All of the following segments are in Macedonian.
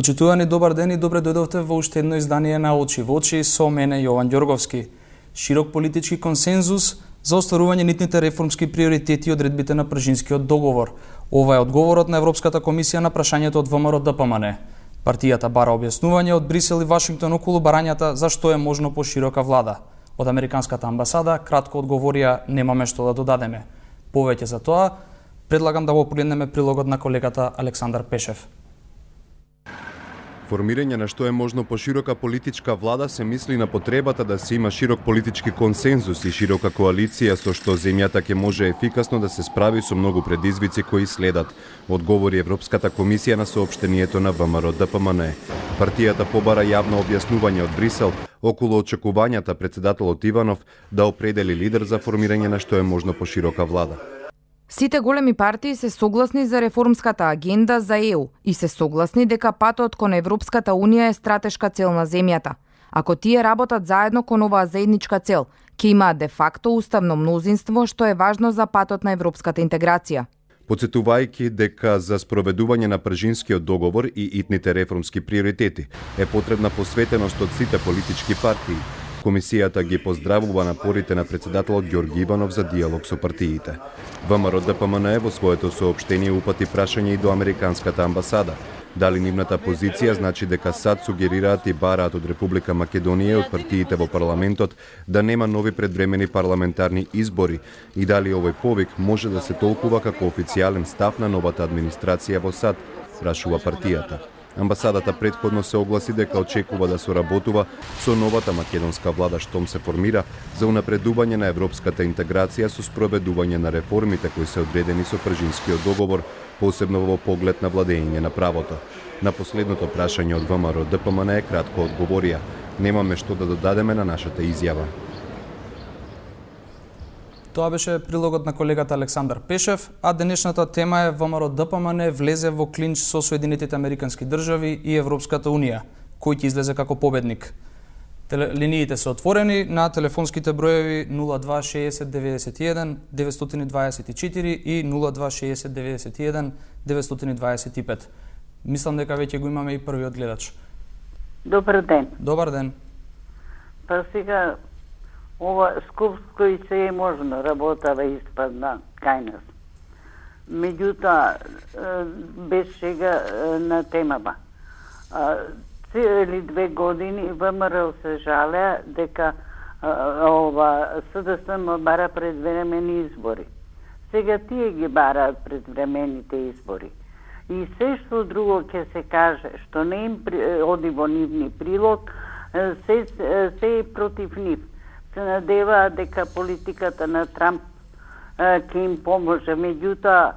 Почитувани, добар ден и добре дојдовте во уште едно издание на Очи во очи со мене Јован Ѓорговски. Широк политички консензус за остварување нитните реформски приоритети и одредбите на Пржинскиот договор. Ова е одговорот на Европската комисија на прашањето од ВМРО ДПМН. Партијата бара објаснување од Брисел и Вашингтон околу барањата за што е можно поширока влада. Од Американската амбасада кратко одговорија: немаме што да додадеме. Повеќе за тоа предлагам да го погледнеме прилогот на колегата Александар Пешев. Формирање на што е можно поширока политичка влада се мисли на потребата да се има широк политички консензус и широка коалиција со што земјата ќе може ефикасно да се справи со многу предизвици кои следат, одговори Европската комисија на соопштението на ВМРО ДПМН. Партијата побара јавно објаснување од Брисел околу очекувањата претседателот Иванов да определи лидер за формирање на што е можно поширока влада. Сите големи партии се согласни за реформската агенда за ЕУ и се согласни дека патот кон Европската Унија е стратешка цел на земјата. Ако тие работат заедно кон оваа заедничка цел, ќе имаат де факто уставно мнозинство што е важно за патот на европската интеграција. Подсетувајќи дека за спроведување на Пржинскиот договор и итните реформски приоритети е потребна посветеност од сите политички партии. Комисијата ги поздравува напорите на претседателот Ѓорги Иванов за диалог со партиите. ВМРО ДПМН во своето соопштение упати прашање и до Американската амбасада. Дали нивната позиција значи дека САД сугерираат и бараат од Република Македонија и од партиите во парламентот да нема нови предвремени парламентарни избори и дали овој повик може да се толкува како официјален став на новата администрација во САД, прашува партијата. Амбасадата претходно се огласи дека очекува да соработува со новата македонска влада штом се формира за унапредување на европската интеграција со спроведување на реформите кои се одредени со Пржинскиот договор, посебно во поглед на владење на правото. На последното прашање од ВМРО ДПМН кратко одговорија: немаме што да додадеме на нашата изјава. Тоа беше прилогот на колегата Александар Пешев, а денешната тема е ВМРО ДПМН влезе во клинч со Соединетите Американски држави и Европската Унија, кој ќе излезе како победник. Линиите се отворени на телефонските броеви 0260 91 924 и 0260 91 925. Мислам дека веќе го имаме и првиот гледач. Добар ден. Добар ден. Па сега ова скупско и се е можно работава испадна кај нас. Меѓутоа, без сега на темава. Цели 2 години ВМРО се жалеа дека СДСМ бара предвремени избори. Сега тие ги бараат предвремените избори. И се што друго ќе се каже, што не им оди во нивни прилог, се е против нив. Се надеваат дека политиката на Трамп ќе им поможе. Меѓутоа,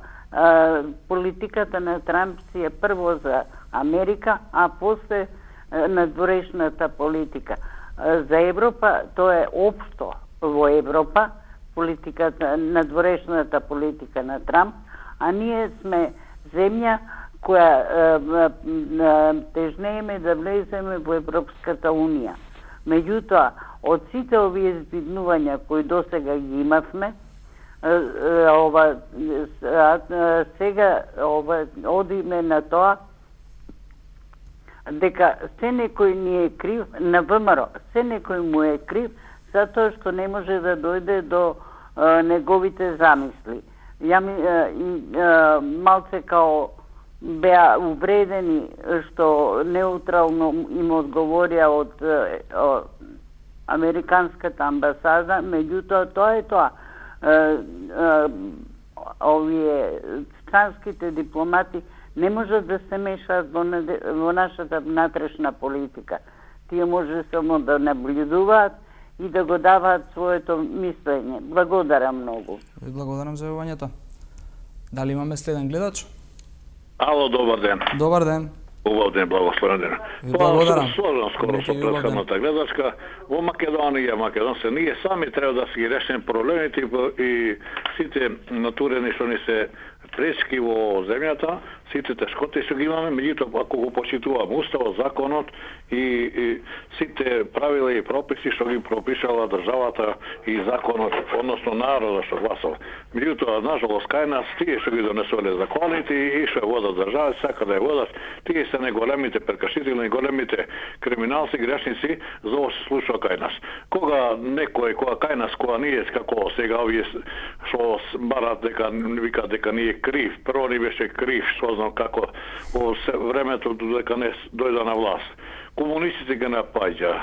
политиката на Трамп си е прво за Америка, а после надворешната политика. За Европа тоа е општо во Европа, политиката, надворешната политика на Трамп, а ние сме земја која тежнееме да влеземе во Европската Унија. Меѓутоа, од сите овие збиднувања кои досега ги имавме, сега одиме на тоа дека се некој ни е крив на ВМРО, се некој му е крив затоа што не може да дојде до неговите замисли. Малце као беа увредени што неутрално им одговорија од Американската амбасада, меѓутоа тоа е тоа. Овие странските дипломати не можат да се мешаат во нашата внатрешна политика. Тие може само да наблюдуваат и да го даваат своето мислење. Благодарам многу. Благодарам за јавувањето. Дали имаме следен гледач? Ало, добар ден. Добар ден. Убав ден, благословен ден. Благодарам. Сложно скоро со претходната гледачка. Во Македонија, ние сами треба да си ги решиме проблемите и сите натурени што ни се пречки во земјата, сите тешкоти што ги имаме, меѓутоа ако го почитуваме уставот, законот и сите правила и прописи што ги пропишала државата и законот, односно народот што гласал. Меѓутоа, нажалост, кај нас тие што ги донесувале законите и што водат држава, сака да ја водат, тие се најголемите прекршители, најголемите криминалци, грешници, за ова се случува кај нас. Кога некој, кога кај нас, кога ние, како сега овие што барат дека викаат дека ние крив, прво ни беше крив, што знам како во времето додека не дојде на власт. Комунистите ги напаѓа,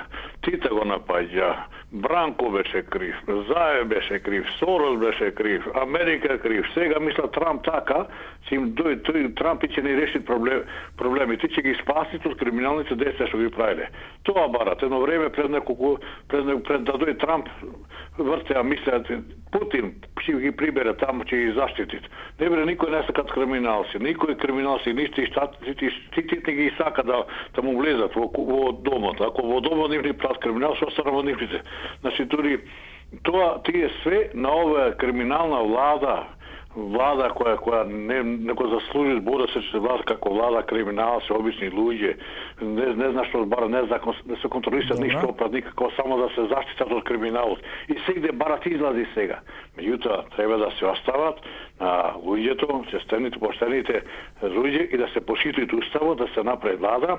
Тита го напаѓа, Бранко беше крив, Заев беше крив, Сорос беше крив, Америка крив. Сега мисля Трамп така, че им тој Трамп ќе не реши проблемите, ќе ги спаси од криминалните действија што ги правиле. Тоа барат. Едно време пред да дојде Трамп вртеа мислеат Путин ќе ги прибере таму, ќе ги заштити. Не бре никој не сакат криминалци, никој криминалци ништо штатите ги сака да му влезат во домот. Ако во домот нивни прават криминал, што се во нивните. Значи, дури тоа тие све на оваа криминална влада која не го заслужи збор да се влада како влада криминал, се обични луѓе, не знаш што бара, не се контролисат ништо, никако само да се заштитат од криминалот. И сегде барат излази сега. Меѓутоа, треба да се остават на луѓето, честените, поштените луѓе и да се почитуваат уставот, да се направи влада,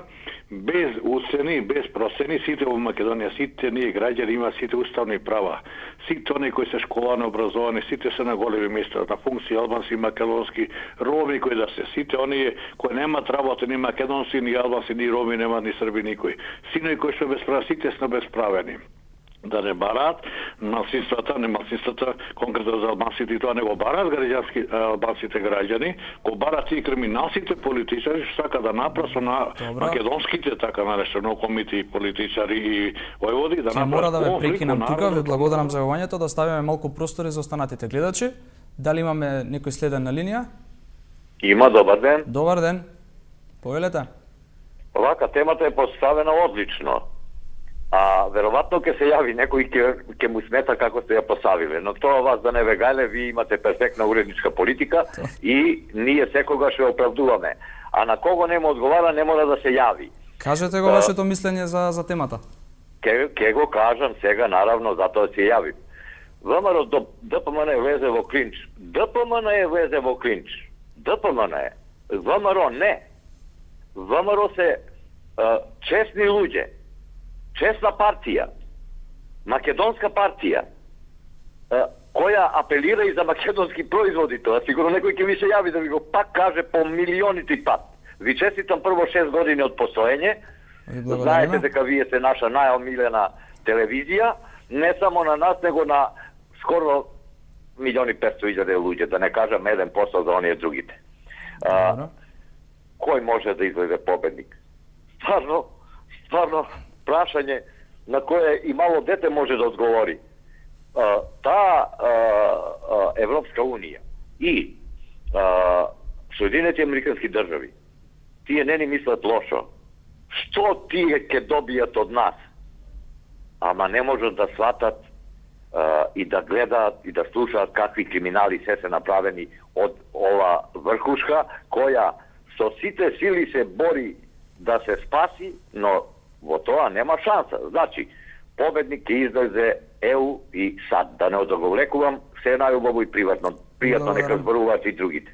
без уцени, без процени, сите во Македонија, сите ние граѓани имаат сите уставни права. Сите оние кои се школано образовани, сите се на големи места, на функции албански, македонски, роми кои да се, сите оние кои немаат работа, ни македонски, ни албански, ни роми, немаат ни срби никој. Синои кои што безправени, сите сме безправени. Да не барат малцинствата, конкретно за албанците, и тоа не го барат албанците граѓани, го барат и криминалците политичари што сака да напрасо на македонските така наречено комити политичари и војводи да напрасо. Мора да ве прекинам тука, ве благодарам за јавувањето, да ставиме малку простори за останатите гледачи. Дали имаме некој следен на линија? Има, добар ден. Добар ден. Повелете. Овака темата е поставена одлично. А веројатно ќе се јави некој ќе му смета како сте ја поставиле, но тоа вас да не ве гајле, ви имате перфектна уредничка политика и ние секогаш ја оправдуваме. А на кого не му одговара, не мора да се јави. Кажете го вашето мислење за темата. Ке го кажам сега, наравно, затоа се јавим. ВМРО ДПМН влезе во клинч. ДПМН влезе во клинч. ДПМН ВМРО не. ВМРО се честни луѓе. Честна партија, македонска партија, која апелира и за македонски производи, тоа сигурно некој ќе ви се јави да ви го пак каже по милионите пат. Ви честитам прво 6 години од постоење. Знаете дека вие сте наша најомилена телевизија, не само на нас, него на скоро 1.500.000 луѓе, да не кажам 1% за оние другите. Кој може да излезе победник? Стварно, прашање на кое и мало дете може да одговори. Таа Европска Унија и Соединените Американски држави, тие не ни мислат лошо. Што тие ќе добијат од нас? Ама не можат да сватат и да гледаат и да слушаат какви криминали се направени од ова врхушка, која со сите сили се бори да се спаси, но во тоа нема шанса. Значи, победник ќе излезе ЕУ и САД. Да не одговлекувам, се најубаво и приватно. Пријатно нека зборуваат и другите.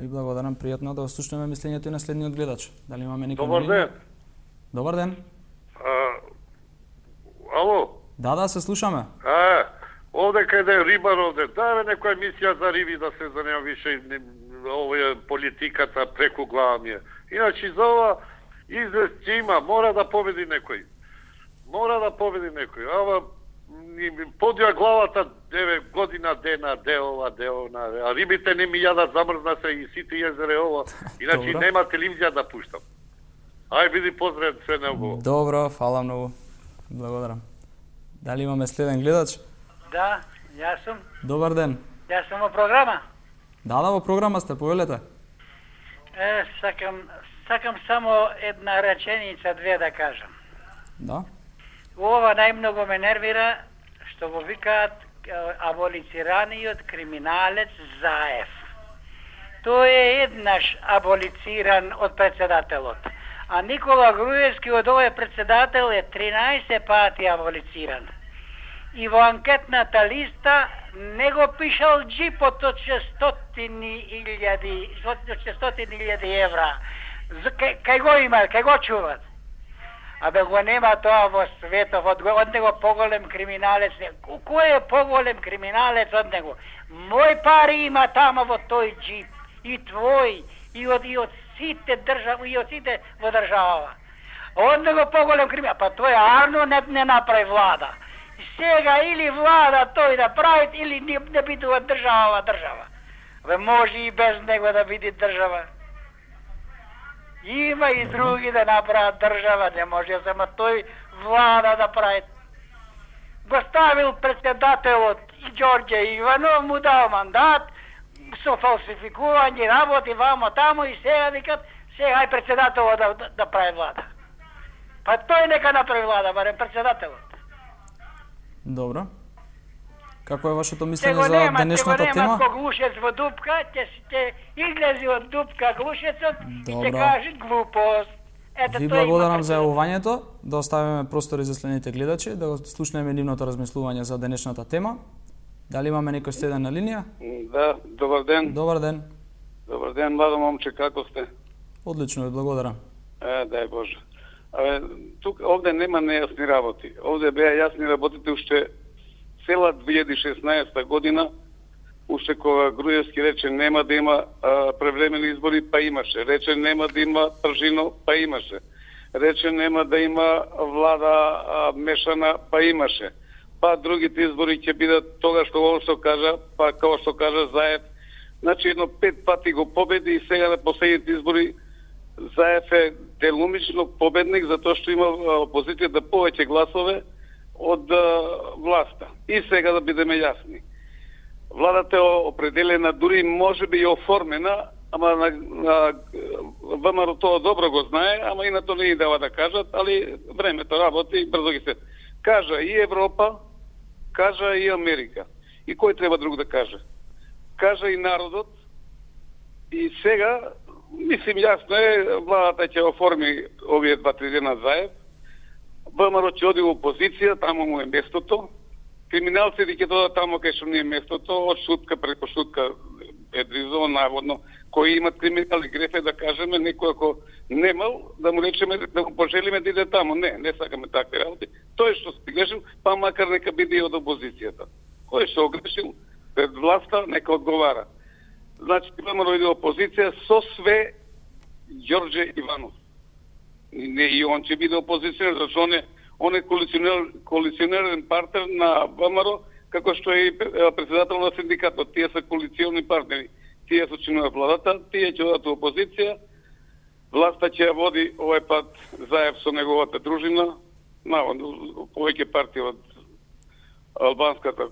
И благодарам, пријатно да слушнеме мислењето и на следниот гледач. Дали имаме некој? Добар ден. Добар ден. Ало? Да, се слушаме. Овде каде рибар овде, даве некоја емисија за риби да се занема више овоја политиката преку глава ми е. Иначе за ова извести има, мора да победи некој. Ова подија главата 9 година дена, деова, а рибите не ми јадат, замрзна се и сите језере ова. Иначе нема телевизија да пуштам. Ај биди поздрав се неубаво. Добро, фала многу. Благодарам. Дали имаме следен гледач? Да, јас сум. Добар ден. Јас сум во програма. Да, во програма сте, повелете. Сакам само една реченица, две да кажам. Да. Ова најмногу ме нервира што го викаат аболицираниот криминалец Заев. Тој е еднаш аболициран од председателот. А Никола Груевски од овој председател е 13 пати аболициран. И во анкетната листа не го пишал джипот од 600.000 евра. Кај го има, кај го чуват. Абе го нема тоа во светот, од него поголем криминалец. Кој е поголем криминалец од него? Мој пари има тама во тој джип. И твој, и од сите држави, и од сите во држава. Од него поголем криминалец. Па тој арно не направи влада. Сега или влада тој да прави, или не бидува држава. Абе може и без него да биде држава. Има и други да направат држава, не може само тој влада да прави. Го ставил председателот и Ѓорѓе Иванов, му дал мандат, со фалсификување работи вамо тамо и сега викат, сега и председателот да прави влада. Па тој нека направи влада, барем председателот. Добро. Како е вашето мислење за денешната тема? Ќе го нема ко глушец во дупка, ќе излези од дупка глушецот и ќе каже глупост. Ви благодарам за јавувањето, да оставиме простори за следните гледачи, да го слушнеме нивното размислување за денешната тема. Дали имаме некој следен на линија? Да, добар ден. Добар ден. Добар ден, младо момче, како сте? Одлично, ви благодарам. Дај Боже. Тук овде нема нејасни работи. Овде беа јасни работите уште цела 2016 година, уште кога Груевски рече нема да има превремени избори, па имаше. Рече нема да има пржино, па имаше. Рече нема да има влада мешана, па имаше. Па другите избори ќе бидат тогаш кога што кажа, па како што кажа Заев. Значи едно 5 пати го победи и сега на последните избори Заев е делумично победник затоа што има опозицијата повеќе гласове од власта. И сега да бидеме јасни. Владата е определена, дури можеби и оформена, ама на ВМРО тоа добро го знае, ама и на тоа не и дава да кажат, али времето работи и брзо ги се. Кажа и Европа, кажа и Америка. И кој треба друг да каже? Кажа и народот. И сега, мислим, јасно е, владата ќе оформи овие 2-3 дена Заев. ВМРО ќе оди во опозиција, тамо му е местото. Криминалците ќе додат тамо кај што не е местото, од шутка преко шутка едризово наводно. Кои имат криминали грефе да кажеме, некој ако немал, да му речеме, да го пожелиме да иде тамо. Не сакаме такви работи. Тој што се грешил, па макар нека биде и од опозицијата. Кој што огрешил пред власта, нека одговара. Значи, ВМРО иде опозиција со све Ѓорѓе Иванов. И он ќе биде опозиционер, зашто он е коалиционерен партнер на ВМРО, како што е и председател на синдикатот. Тие се коалициони партнери. Тие се чинуваат владата, тие ќе одат во опозиција. Власта ќе ја води овој пат Заев со неговата дружина, наводно повеќе партии од албанската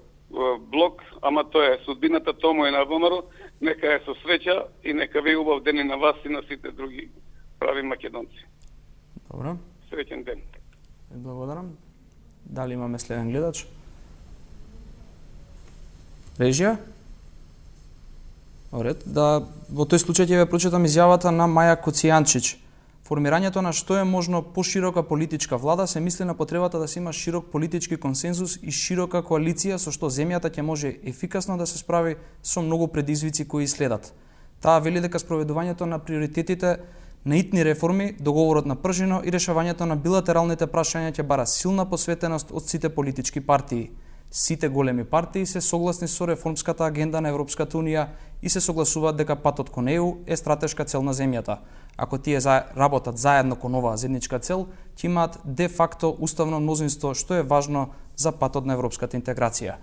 блок, ама тоа е судбината, тому е на ВМРО. Нека е со среќа и нека ви убав ден и на вас и на сите други прави македонци. Добро. Среќен ден. Благодарам. Дали имаме следен гледач? Режија? Оред, да во тој случај ќе ве прочитам изјавата на Маја Коцијанчич. Формирањето на што е можно поширока политичка влада се мисли на потребата да се има широк политички консензус и широка коалиција со што земјата ќе може ефикасно да се справи со многу предизвици кои следат. Таа вели дека спроведувањето на приоритетите на итни реформи, договорот на пржино и решавањето на билатералните прашања ќе бара силна посветеност од сите политички партии. Сите големи партии се согласни со реформската агенда на Европската Унија и се согласуваат дека патот кон ЕУ е стратешка цел на земјата. Ако тие работат заедно кон оваа заедничка цел, ќе имаат де факто уставно мнозинство, што е важно за патот на европската интеграција.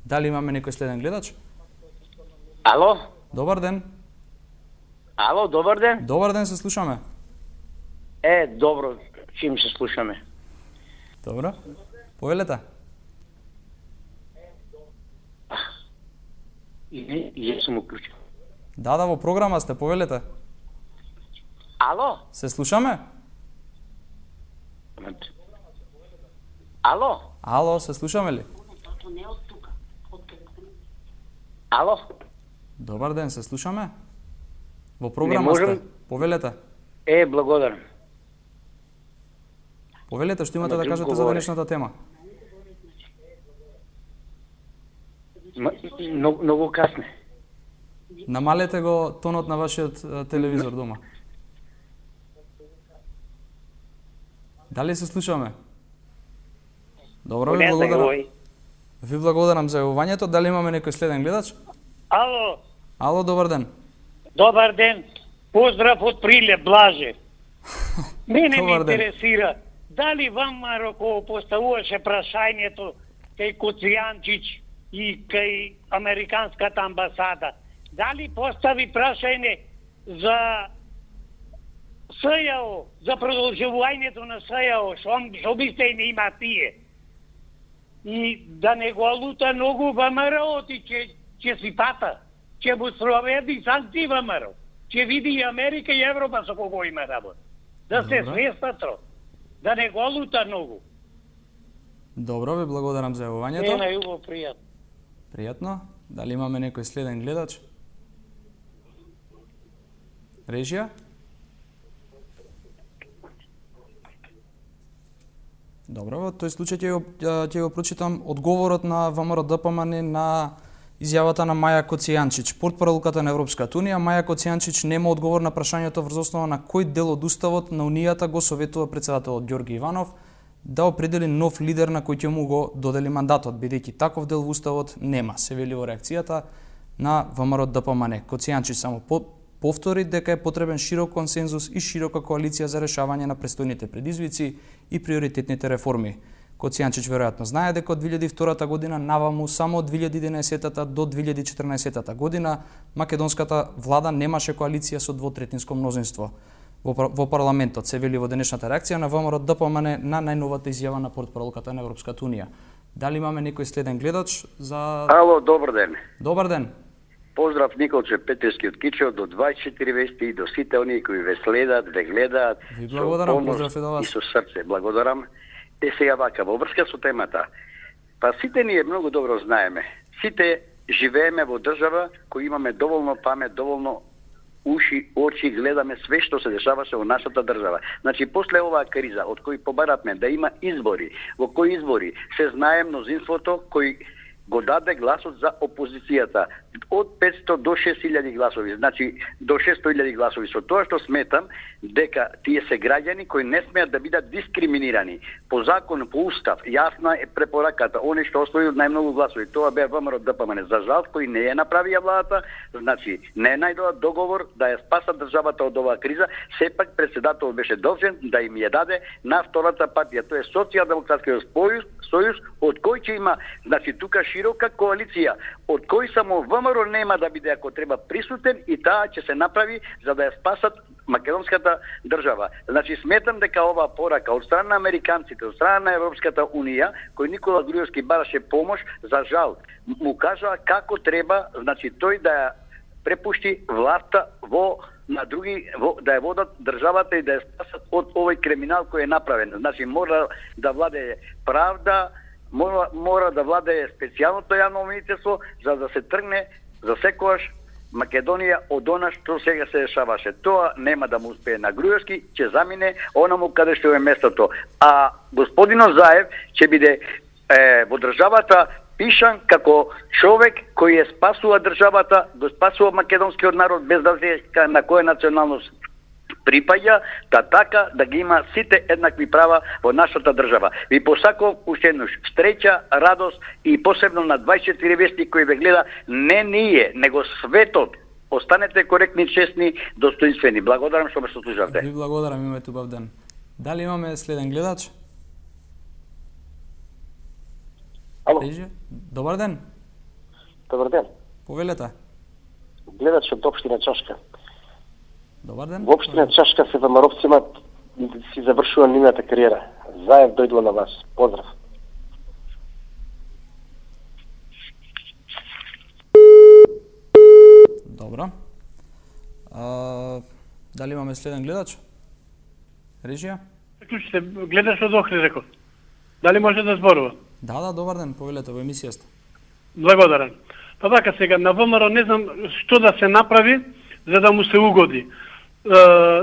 Дали имаме некој следен гледач? Ало? Добар ден. Ало, добар ден. Добар ден, се слушаме. Добро, чим се слушаме. Добро. Повелете. Јас сум уклучен. Да, во програма сте, повелете. Ало? Се слушаме? Ало? Ало, се слушаме ли? Ало? Добар ден, се слушаме? Во програма сте. Повелете. Благодарам. Повелете, што имате да кажете за денешната тема? Многу касно. Намалете го тонот на вашиот телевизор дома. Дали се слушаме? Добро, ви благодарам. Ви благодарам за јавувањето. Дали имаме некој следен гледач? Ало. Ало, добар ден. Добар ден. Поздрав од Прилеп, Блаже. Мене ме интересира дали ВМРО кога поставуваше прашањето кај Коцијанчич и кај Американската амбасада, дали постави прашање за СЈО, за продолжувањето на СЈО, што бисте не има тие. И да не го алута многу ВМРО, ќе си пата, ќе му спроведи санкции ВМРО, ќе види и Америка и Европа со кого има работа. Да се свестатро, да не го алута многу. Добро, ви благодарам за јавувањето. На јубо, пријатно. Пријатно. Дали имаме некој следен гледач? Режија? Добро, во тој случај ќе го прочитам одговорот на ВМРО-ДПМН на изјавата на Маја Коцијанчич. Портпаролката на Европската Унија, Маја Коцијанчич нема одговор на прашањето врз основа на кој дел од уставот на Унијата го советува председателот Ѓорги Иванов да определи нов лидер на кој ќе му го додели мандатот, бидејќи таков дел во уставот нема, се вели во реакцијата на ВМРО-ДПМН. Коцијанчич само повтори дека е потребен широк консензус и широка коалиција за решавање на престојните предизвици и приоритетните реформи. Коцијанчич веројатно знае дека од 2002 година наваму само од 2011 до 2014 година македонската влада немаше коалиција со двотретинско мнозинство во парламентот, се вели во денешната реакција на ВМРО-ДПМН на најновата изјава на портпаролката на Европската Унија. Дали имаме некој следен гледач за... Ало, добар ден. Добар ден. Поздрав Николче Петерски од Кичево до 24 вести и до сите оние кои ве следат, ве гледаат. Ви благодарам, поздрав и до вас. И со срце, благодарам. Сега вака, во врска со темата, па сите ние многу добро знаеме. Сите живееме во држава кој имаме доволно памет, доволно уши, очи, гледаме све што се дешаваше во нашата држава. Значи, после оваа криза, од кој побаратме да има избори, во кои избори се знае мнозинството кој го даде гласот за опозицијата од 500 до 6000 гласови, значи до 600.000 гласови. Со тоа што сметам дека тие се граѓани кои не смеат да бидат дискриминирани. По закон, по устав, јасна е препораката, они што освои најмногу гласови, тоа беа ВМРО-ДПМН. За жал, кои не ја направија владата, значи не најдоа договор да ја спасат државата од оваа криза, сепак председателот беше должен да им ја даде на втората партија, тоа е Социјалдемократскиот сојуз, од кој ќе има, значи тука широка коалиција, од кој само ВМРО нема да биде ако треба присутен и таа ќе се направи за да ја спасат македонската држава. Значи сметам дека оваа порака од страна на американците, од страна на Европската Унија, кој Никола Груевски бараше помош, за жал му кажа како треба, значи тој да ја препушти власта на други, да ја водат државата и да ја спасат од овој криминал кој е направен. Значи мора да владее правда, мора да владее специјалното јавно обвинителство за да се тргне за секогаш Македонија од она што сега се дешаваше. Тоа нема да му успее на Груевски, ќе замине онаму каде што е местото. А господинот Заев ќе биде во државата пишан како човек кој ја спасува државата, го спасува македонскиот народ без разлика на која националност припаѓа, така да ги има сите еднакви права во нашата држава. Ви посакувам уште еднаш среќа, радост и посебно на 24 вести кои ве гледа, не ние, него светот. Останете коректни, честни, достоинствени. Благодарам што ме слушавте. Ви благодарам, имате убав ден. Дали имаме следен гледач? Ало. Добар ден. Добар ден. Повелете. Гледач од општина Чашка. Добар ден. Во општина Чашка се ВМРО-вци си завршува нивната кариера. Заев дојдува на вас. Поздрав. Добро. Дали имаме следен гледач? Режија? Клучите, гледаш од Охри, рекол. Дали може да зборува? Да, добар ден, повелете во емисијата. Благодарам. Па вака сега, на ВМРО не знам што да се направи, за да му се угоди.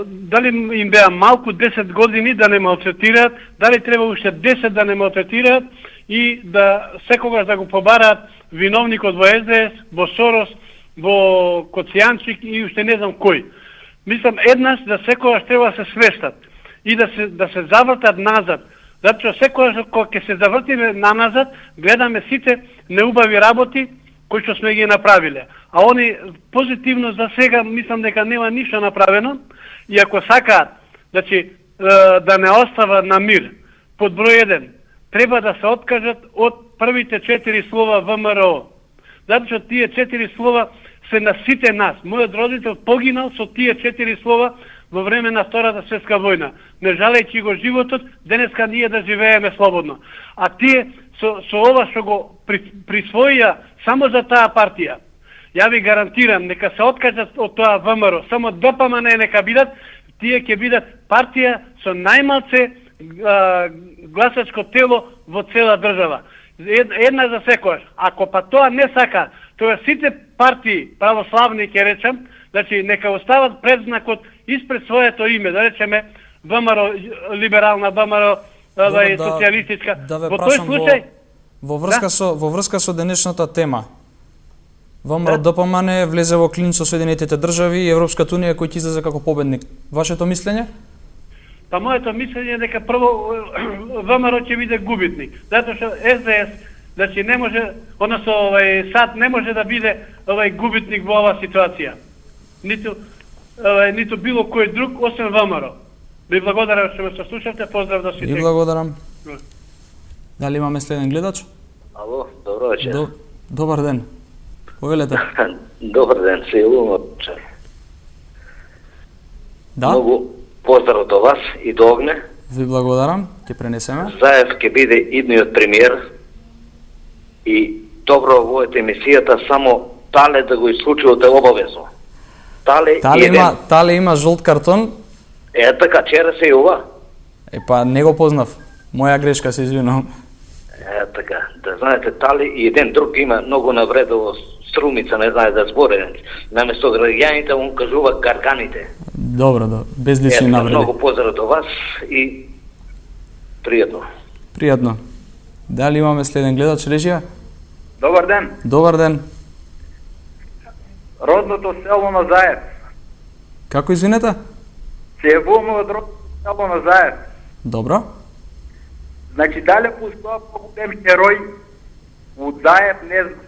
Дали им беа малку 10 години да не малтретираат, дали треба уште 10 да не малтретираат и да секогаш да го побараат виновникот во СДС, во Сорос, во Коцијанчик и уште не знам кој. Мислам, еднаш да секогаш треба да се свестат и да се завртат назад. Затоа секогаш кога ќе се завртиме назад, гледаме сите неубави работи кои што сме ги направиле. А они позитивно за сега мислам дека нема ништо направено и ако сакаат, значи да не остава на мир, под број 1, треба да се откажат од првите 4 слова ВМРО. Затоа тие 4 слова се на сите нас. Мојот родител погинал со тие 4 слова во време на Втората светска војна. Не жалејќи го животот, денеска ние да живееме слободно. А тие со ова што го присвоија само за таа партија, ја ви гарантирам, нека се откажат од тоа ВМРО, само ДПМН нека бидат, тие ќе бидат партија со најмалце гласачко тело во цела држава. Една за секојаш. Ако па тоа не сака, тоа сите партии православни ќе речем, значи нека остават предзнакот испред своето име, да речеме ВМРО либерална, ВМРО социјалистичка. Во тој случај во врска со денешната тема. ВМРО ДПМН влезе во клинч со Соединетите држави и Европската унија кој ќе излезе како победник. Вашето мислење? Па моето мислење е дека прво ВМРО ќе биде губитник, затоа што СДС, значи не може, односно САД не може да биде губитник во оваа ситуација. Ниту било кој друг освен ВМРО. Ви благодарам што ме слушавте, поздрав до сите. Ви благодарам. Дали имаме следен гледач? Ало, добро вечер. Добар ден. Повелете. Добар ден, се јавувам од Чај. Да? Многу поздрав до вас и до Огне. Ви благодарам, ќе пренесеме. Заев ќе биде идниот премиер и добро во овојата емисијата само Тале да го исклучувате обавезно. Тале има жолт картон. Така, вчера се јава. Па не го познав. Моја грешка, се извинувам. Така, да знаете, Тали и еден друг има многу навредово Струмица, не знае да зборе. Наместо граѓаните му кажува гарганите. Добро, без лични навреди. Многу поздрав до вас и пријатно. Пријатно. Дали имаме следен гледач, режија? Добар ден. Добар ден. Родното село на Заев. Како извинете? Се јавуваме од родното село на Заев. Добро. Значи, дали постоја по-голем херој од Заев, не знам.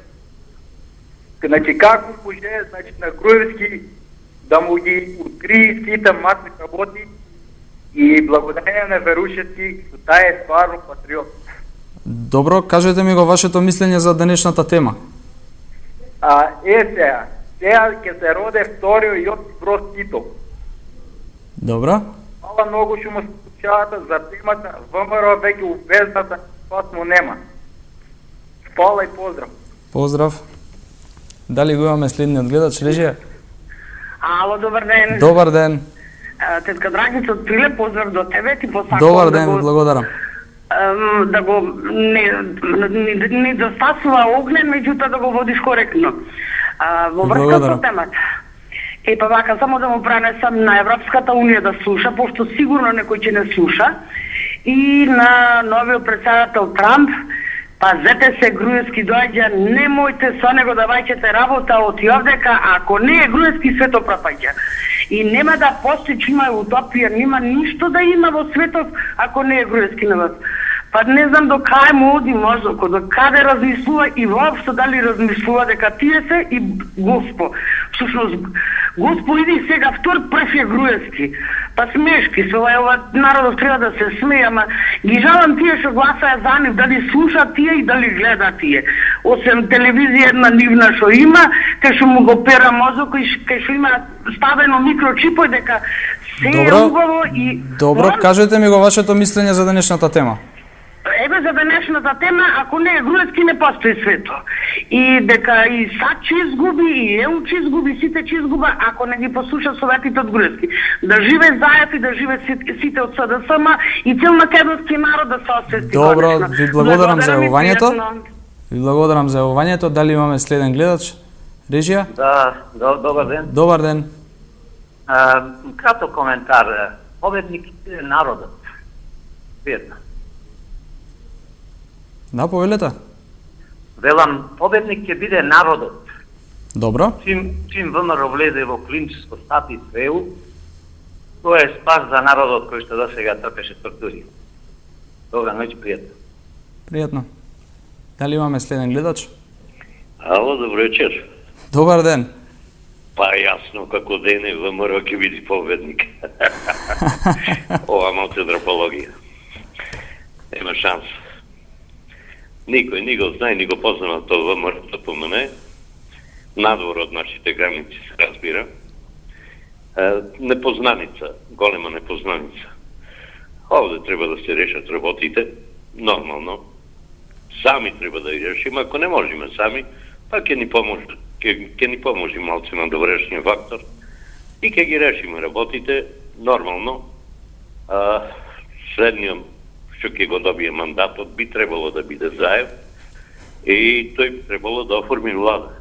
Значи, како може, значи, на Груевски да му ги открии сите матни работи и благодарение на Верушевски, таа е стварно патриот. Добро, кажете ми го вашето мислење за денешната тема. Сега ќе се роде вториот Јосип Броз Тито. Добро. Мала многу што му се случавата за темата, ВМРО веќе обвезната, пас му нема. Фала и поздрав. Поздрав. Дали го имаме следниот гледач, режија? Ало, добар ден. Добар ден. Тетка Драгица од Прилеп, поздрав до тебе, ти посакувам добар ден, благодарам. Да го не достасува Огнен, меѓутоа да го водиш коректно. Во врска со темата. Па вака, само да му пренесам на Европската унија да слуша, пошто сигурно некој ќе не слуша, и на новиот председател Трамп, пазете се, Груевски доаѓа, немојте со него да вајќете работа од јовдека, ако не е Груевски, свето пропаѓа. И нема да постои, че има утопија, нема ништо да има во светот, ако не е Груевски на вас. Па не знам до кај му оди мозокот, до каде размислува и воопшто дали размислува дека тие се и Госпо. Всушност, Госпо иди сега втор, прв е Груевски. Па смешки се, ова народот треба да се смеја, ама ги жалам тие што гласаја за нив, дали слушаат тие и дали гледаат тие. Осем телевизија една нивна што има, кај што му го пера мозокот и кај што има ставено микрочипој дека се е убаво и... Добро, кажете ми го вашето мислење за денешната тема. Еве за денешната тема, ако не е Груевски, не постои свето. И дека и САД ќе изгуби, и ЕУ ќе изгуби, сите ќе изгуба, ако не ги послуша советите од Груевски. Да живе Заев и да живе сите од СДСМ и цел македонски народ да се освести. Добро, ви благодарам за јавувањето. Ви благодарам за јавувањето. Дали имаме следен гледач? Режија? Да, добар ден. Добар ден. Краток коментар. Победник е народот. Пријатно. Да, повелете. Велам, победник ќе биде народот. Добро. Чим ВМРО влезе во клинч со стати со ЕУ, тоа е спас за народот кој што досега трпеше тортури. Добра ноќ, пријатно. Пријатно. Дали имаме следен гледач? Ало, добро вечер. Добар ден. Па јасно, како ден е ВМРО ќе биде победник. Ова малце драпологија. Нема шанс. Никој ни го знае, ни го познава тоа ВМРО да помене. Надвор од нашите граници се разбира. Непознаница, голема непознаница. Овде треба да се решат работите, нормално. Сами треба да ги решиме, ако не можеме сами, па ќе ни поможи малце на доврешниот фактор и ќе ги решиме работите нормално. Следниот што ќе го добие мандатот би требало да биде Заев и тој би требало да оформи влада.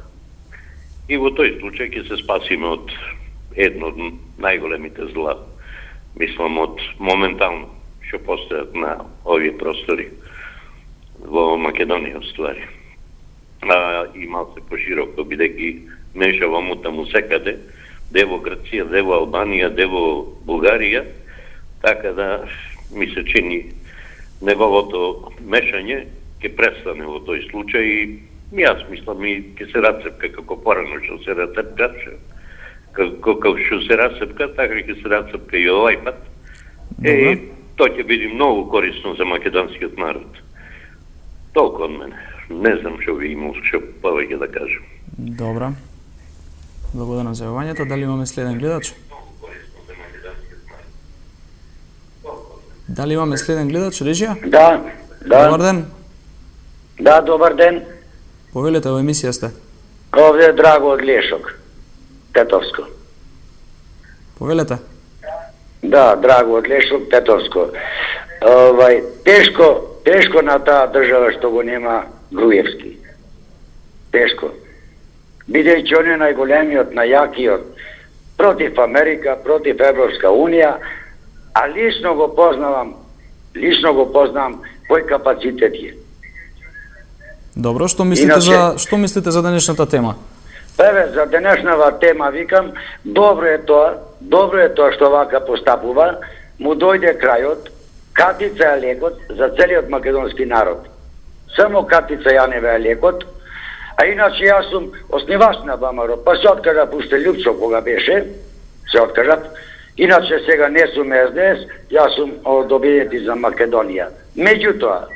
И во тој случај ќе се спасиме од едно од најголемите зла, мислам од моментално што постојат на овие простори во Македонија ствари. И малце пошироко, бидејќи мешава му таму секаде, де во Грција, де во Албанија, де во Бугарија, така да ми се чини неговото мешање ќе престане во тој случај и јас мислам и ќе се рацепка како порано што се рацепка, како што се рацепка, така ќе се рацепка и овај пат. Тоа ќе биде многу корисно за македонскиот народ. Толку од мене. Не знам што ви имам што повеќе да кажам. Добра. Благодарам за јавањето. Дали имаме следен гледач? Дали имаме следен гледач, режија? Да. Добар ден. Да, добар ден. Повелете, во емисија сте. Овде е Драго од Лешок, Тетовско. Повелете. Да, Драго од Лешок, Тетовско. Тешко на таа држава што го нема Груевски. Тешко. Бидејќи он е најголемиот, најакиот, против Америка, против Европска Унија, а лично го познавам кој капацитет е. Добро, што мислите за денешната тема? Еве, за денешната тема викам, добро е тоа што вака постапува, му дојде крајот, катица е лекот за целиот македонски народ. Само катица Јанева е лекот, а иначе јас сум оснивач на ВМРО, па се откажав уште Лјупчо кога беше, се откажав, иначе сега не сум СДС, јас сум од Обединети за Македонија. Меѓутоа,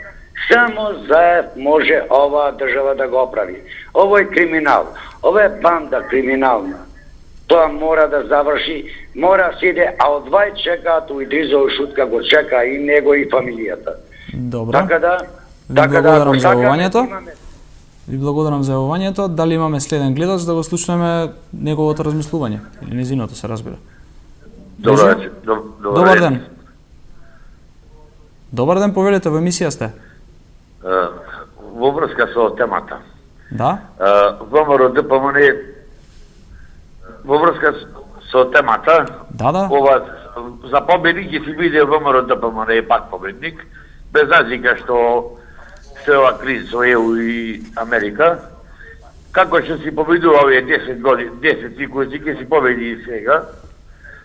само Заев може оваа држава да го оправи. Ово е криминал, ова е банда криминална. Тоа мора да заврши, мора да иде, а од вај чекаат у Идризово Шутка го чека и него и фамилијата. Добро. Така да, благодарам за јавањето. Ви благодарам за јавањето. Дали имаме следен гледач да го слушнеме неговото размислување или незиното се разбира. Добар ден. Добар ден, повелете, во емисија сте. Во врска со темата. Да? ВМРО ДПМН во врска со темата. Да. Ова за победник ќе си биде ВМРО ДПМН е пак победник, без разлика што се ова криза со ЕУ и Америка. Како ќе си победува овие 10 години, 10 кои ќе си победи и сега,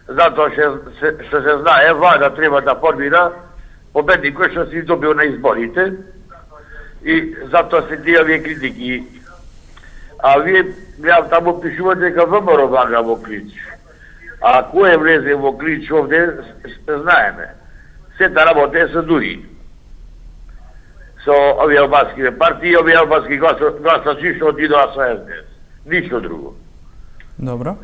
затоа што се знае, влада треба да формира победник кој што си добил на изборите и затоа се тие овие критики. А вие таму пишувате дека ВМРО влага во клинч. А кој влезе во клинч овде, знаеме. Сета работа е со други. Со овие албански партии, овие албански гласачи што отидоа со СДС. Ништо друго. Добро.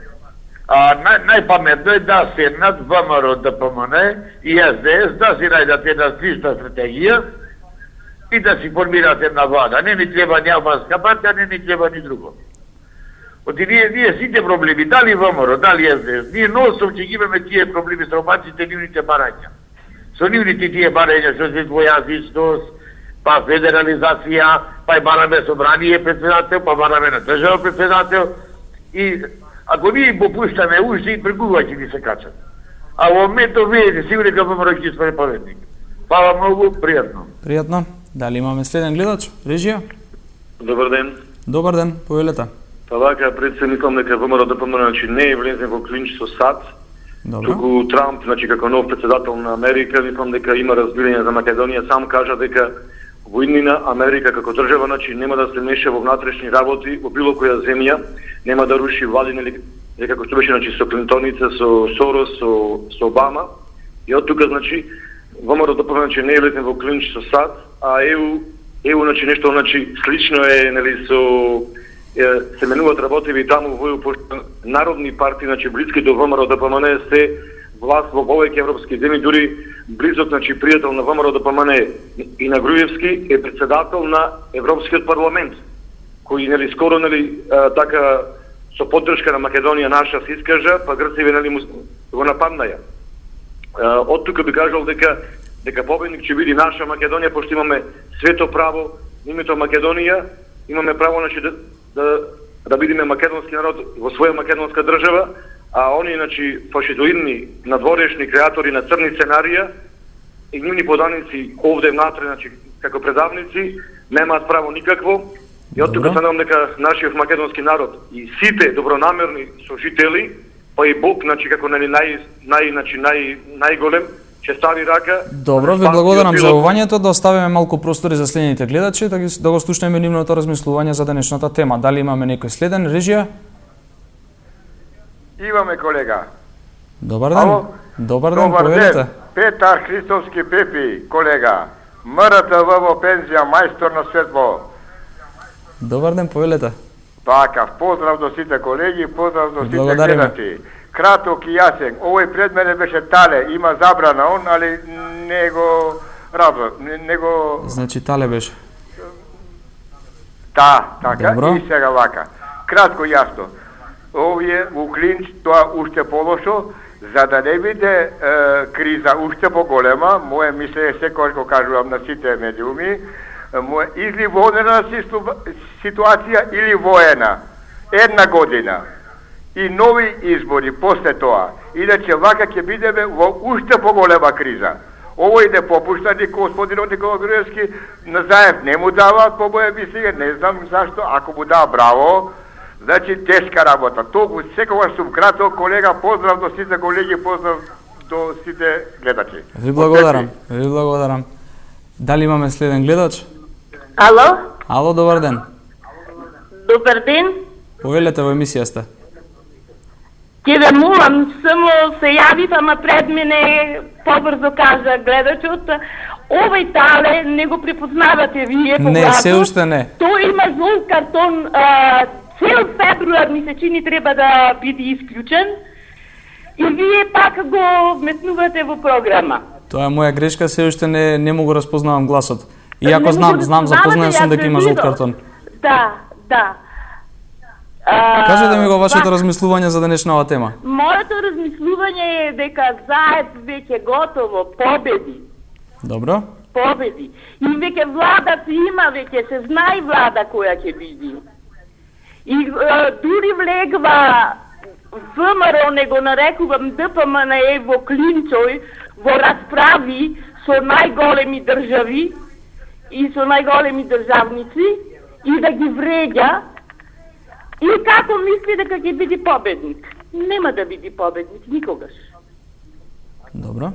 А најпаметно е да седнат ВМРО, ДПМН и СДС, да си најдат една слична стратегија и да си формират една влада. Не ни треба ни албанска партија, не ни треба ни друго. Оти ние сите проблеми, дали ВМРО, дали СДС, ние носом ќе ги имаме тие проблеми со албанците, нивните барања. Со нивните тие барања што се двојазичност, па федерализација, па и бараме собрание председател, па бараме на држава председател, и Ако ние попуштаме уште, прекува ќе ни се качат. А во моментот вие сигурно дека ВМРО ќе спре победник. Фала многу, пријатно. Пријатно. Дали имаме следен гледач? Режија? Добар ден. Добар ден, повелете. Па вака, пред се мислам дека ВМРО ДПМН не е влезен во клинч со САД. Добро. Туку Трамп, како нов председател на Америка, мислам дека има разбирање за Македонија, сам кажа дека во иднина Америка како држава, нема да се меша во внатрешни работи во било која земја, нема да руши влади, како што беше со Клинтоница, со Сорос, со Обама. И од тука ВМРО ДПМН не е влезен во клинч со САД, а ЕУ нешто слично е со се менуваат работеви таму во пошто народни партии, блиски до ВМРО ДПМН се власт во повеќе европски земји, дури близок, пријател на ВМРО ДПМН и на Груевски е председател на Европскиот парламент, кој скоро така со поддршка на Македонија наша се искажа, па Грцеви го нападнаја. Од тука би кажал дека победник ќе биде наша Македонија, пошто имаме свето право, името Македонија, имаме право да бидеме македонски народ во своја македонска држава, а они фашизоидни надворешни креатори на црни сценарија и нивни поданици овде внатре, како предавници, немаат право никакво. И од тука се надам дека нашиот македонски народ и сите добронамерни сожители, па и Бог, како најголем, ќе стави рака. Добро, ви благодарам за јавувањето, да оставиме малку простори за следните гледачи, да го слушнеме нивното размислување за денешната тема. Дали имаме некој следен? Режија? Имаме, колега. Добар ден. Добар ден, повелете. Петар Христовски Пепи, колега. МРТВ во пензија, мајстор на светло. Добар ден, повелете. Така, поздрав до сите колеги, поздрав до сите гледачи. Краток и јасен. Овој пред мене беше Тале, има забрана он, али не го Значи Тале беше. Така. Добро. И сега вака. Кратко и јасно. Овие во клинч тоа уште полошо, за да не биде криза уште поголема, моје мислење секогаш го кажувам на сите медиуми, или водена ситуација или воена. Една година. И нови избори после тоа. Иначе вака ќе бидеме во уште поголема криза. Овој не попушта господинот Никола Груевски, Назаев не му дава, по моје мислење, не знам зашто, ако му дава браво, значи тешка работа. Толку секогаш сум краток, колега, поздрав до сите колеги, поздрав до сите гледачи. Ви благодарам. Дали имаме следен гледач? Ало? Ало, добар ден. Добар ден. Повелете, во емисија сте. Ке ве молам, само се јавив, ама пред мене побрзо кажа гледачот, овој Тале не го препознавате вие по Не, се уште не. Тој има жол картон, цел февруар ми се чини треба да биде исклучен и вие пак го вметнувате во програма. Тоа е моја грешка, се уште не му го разпознавам гласот. Иако знам, запознаен сум дека има жол картон. Да. Кажете ми го вашето размислување за денешната тема. Моето размислување е дека Заев веќе готово победи. Добро. Победи. И веќе владата има, веќе се знае влада која ќе биде. И дури влегва ВМРО, не го нарекувам ДПМН во клинчој, во расправи со најголеми држави и со најголеми државници и да ги вреѓа. И како мисли дека ќе биде победник? Нема да биде победник никогаш. Добро.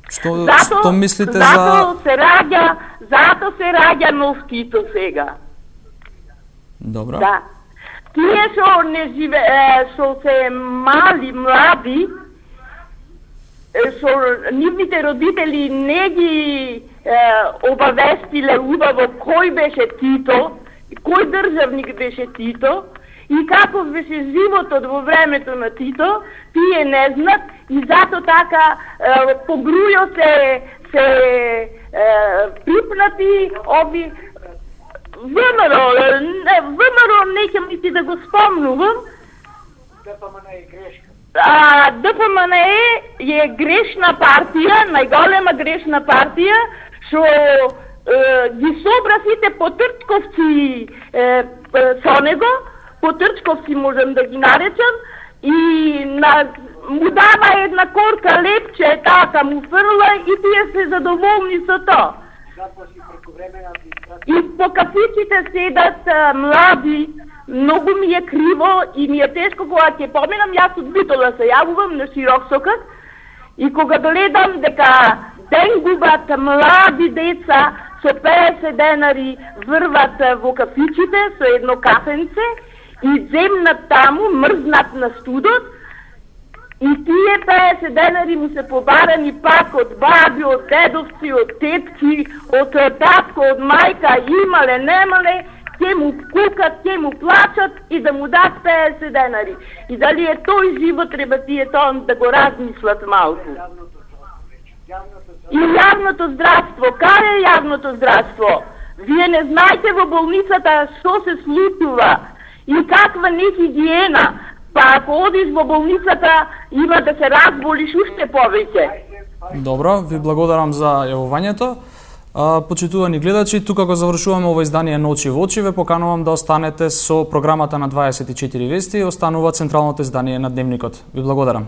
Што мислите за... Зато се раѓа нов Тито сега. Добро. Да. Тие што се мали, млади, што нивните родители не ги обавестиле убаво кој беше Тито, кој државник беше Тито и како беше животот во времето на Тито, тие не знаат и зато така погрујо се припнати ови ВМРО не ќе мисли да го спомнувам. ДПМН е грешка. ДПМН е грешна партија, најголема грешна партија, што ги собра сите потртковци со него, потрчковски можем да ги наречам, и му дава една корка лепче, така му фрла и тие се задоволни со тоа. И по кафичите седат млади, многу ми е криво и ми е тешко кога ќе поминам, јас од Битола се јавувам на Широксокак и кога гледам дека ден губат млади деца со 50 денари врват во кафичите со едно кафенце и земнат таму, мрзнат на студот, и тие 50 денари му се побарани пак од баби, од дедовци, од тетки, од татко, од мајка, имале, немале, ќе му кукат, ќе му плачат и да му дат 50 денари. И дали е тој живот, треба тие тоа да го размислат малку. И јавното здравство, кај е јавното здравство? Вие не знаете во болницата што се случува и каква нехигиена. Па ако одиш во болницата, има да се разболиш уште повеќе. Добро, ви благодарам за јавувањето. Почитувани гледачи, тука го завршуваме ово издание на Очи во очи. Ве поканувам да останете со програмата на 24 вести и останува централното издание на Дневникот. Ви благодарам.